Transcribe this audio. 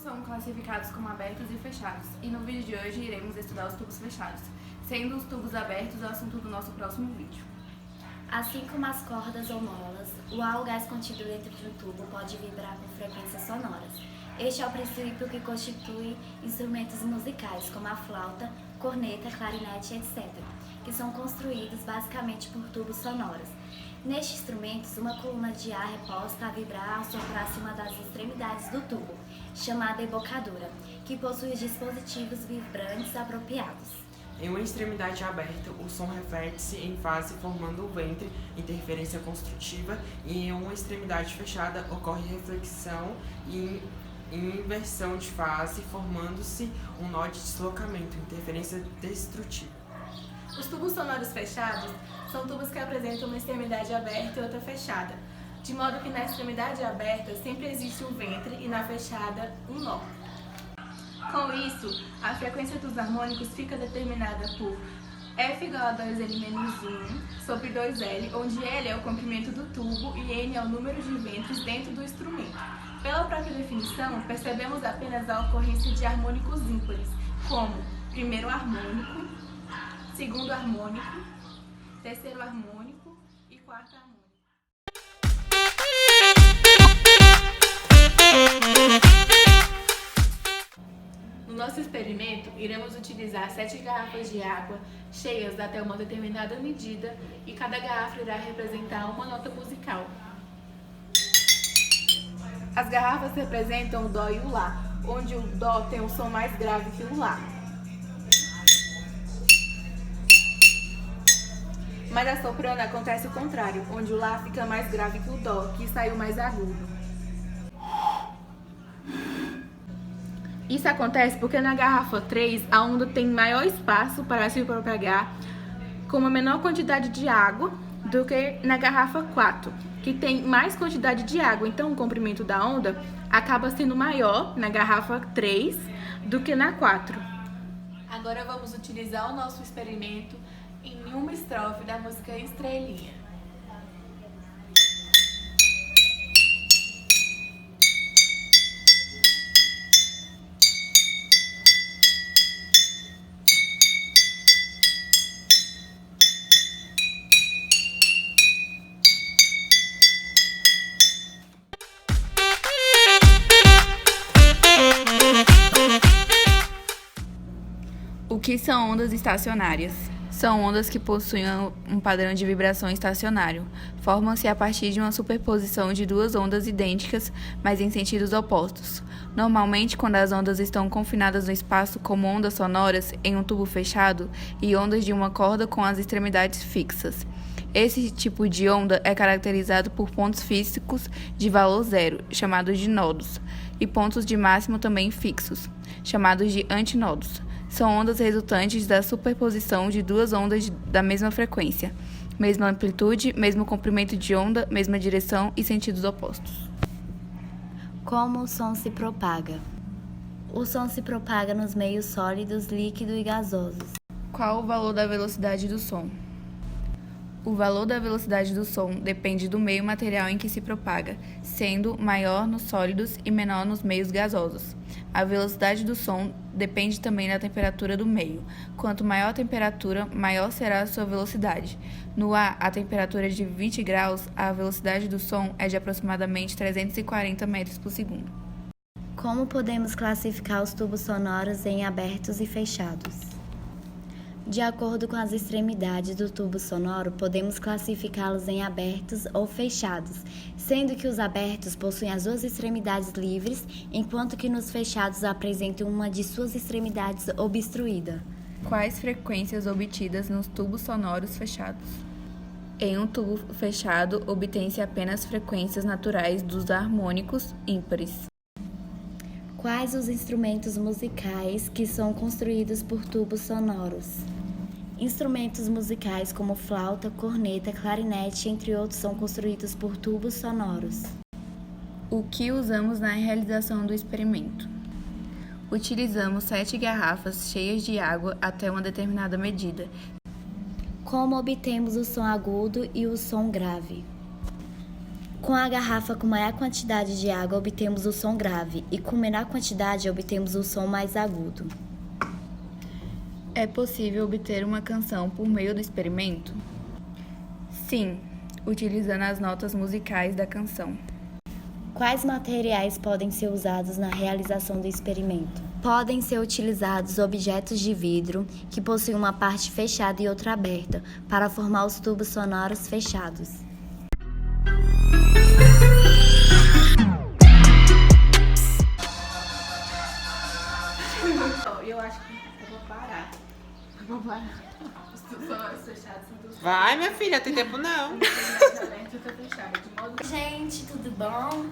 São classificados como abertos e fechados, e no vídeo de hoje iremos estudar os tubos fechados, sendo os tubos abertos o assunto do nosso próximo vídeo. Assim como as cordas ou molas, o ar ou gás contido dentro de um tubo pode vibrar com frequências sonoras. Este é o princípio que constitui instrumentos musicais, como a flauta, corneta, clarinete, etc., que são construídos basicamente por tubos sonoros. Nestes instrumentos, uma coluna de ar é posta a vibrar ao soprar acima das extremidades do tubo, chamada embocadura, que possui os dispositivos vibrantes apropriados. Em uma extremidade aberta, o som reflete-se em fase formando o ventre, interferência construtiva, e em uma extremidade fechada ocorre reflexão e inversão de fase, formando-se um nó de deslocamento, interferência destrutiva. Os tubos sonoros fechados são tubos que apresentam uma extremidade aberta e outra fechada, de modo que na extremidade aberta sempre existe um ventre e na fechada um nó. Com isso, a frequência dos harmônicos fica determinada por F igual a 2L-1 sobre 2L, onde L é o comprimento do tubo e N é o número de ventres dentro do instrumento. Pela própria definição, percebemos apenas a ocorrência de harmônicos ímpares, como primeiro harmônico, segundo harmônico, terceiro harmônico e quarto harmônico. No nosso experimento, iremos utilizar 7 garrafas de água cheias até uma determinada medida e cada garrafa irá representar uma nota musical. As garrafas representam o Dó e o Lá, onde o Dó tem um som mais grave que o Lá. Mas a soprano acontece o contrário, onde o Lá fica mais grave que o Dó, que saiu mais agudo. Isso acontece porque na garrafa 3 a onda tem maior espaço para se propagar com uma menor quantidade de água do que na garrafa 4, que tem mais quantidade de água. Então o comprimento da onda acaba sendo maior na garrafa 3 do que na 4. Agora vamos utilizar o nosso experimento em uma estrofe da música Estrelinha. O que são ondas estacionárias? São ondas que possuem um padrão de vibração estacionário. Formam-se a partir de uma superposição de duas ondas idênticas, mas em sentidos opostos. Normalmente, quando as ondas estão confinadas no espaço como ondas sonoras em um tubo fechado e ondas de uma corda com as extremidades fixas. Esse tipo de onda é caracterizado por pontos físicos de valor zero, chamados de nodos, e pontos de máximo também fixos, chamados de antinodos. São ondas resultantes da superposição de duas ondas da mesma frequência, mesma amplitude, mesmo comprimento de onda, mesma direção e sentidos opostos. Como o som se propaga? O som se propaga nos meios sólidos, líquidos e gasosos. Qual o valor da velocidade do som? O valor da velocidade do som depende do meio material em que se propaga, sendo maior nos sólidos e menor nos meios gasosos. A velocidade do som depende também da temperatura do meio. Quanto maior a temperatura, maior será a sua velocidade. No ar, a temperatura é de 20 graus, a velocidade do som é de aproximadamente 340 metros por segundo. Como podemos classificar os tubos sonoros em abertos e fechados? De acordo com as extremidades do tubo sonoro, podemos classificá-los em abertos ou fechados, sendo que os abertos possuem as duas extremidades livres, enquanto que nos fechados apresentam uma de suas extremidades obstruída. Quais frequências obtidas nos tubos sonoros fechados? Em um tubo fechado, obtém-se apenas frequências naturais dos harmônicos ímpares. Quais os instrumentos musicais que são construídos por tubos sonoros? Instrumentos musicais como flauta, corneta, clarinete, entre outros, são construídos por tubos sonoros. O que usamos na realização do experimento? Utilizamos 7 garrafas cheias de água até uma determinada medida. Como obtemos o som agudo e o som grave? Com a garrafa com maior quantidade de água, obtemos o som grave, e com menor quantidade, obtemos o som mais agudo. É possível obter uma canção por meio do experimento? Sim, utilizando as notas musicais da canção. Quais materiais podem ser usados na realização do experimento? Podem ser utilizados objetos de vidro que possuem uma parte fechada e outra aberta, para formar os tubos sonoros fechados. Eu acho que eu vou parar. Os tubos sonoros fechados são tubos Vai, minha filha, tem tempo não. abertos e outra fechada, de modo que Gente, tudo bom?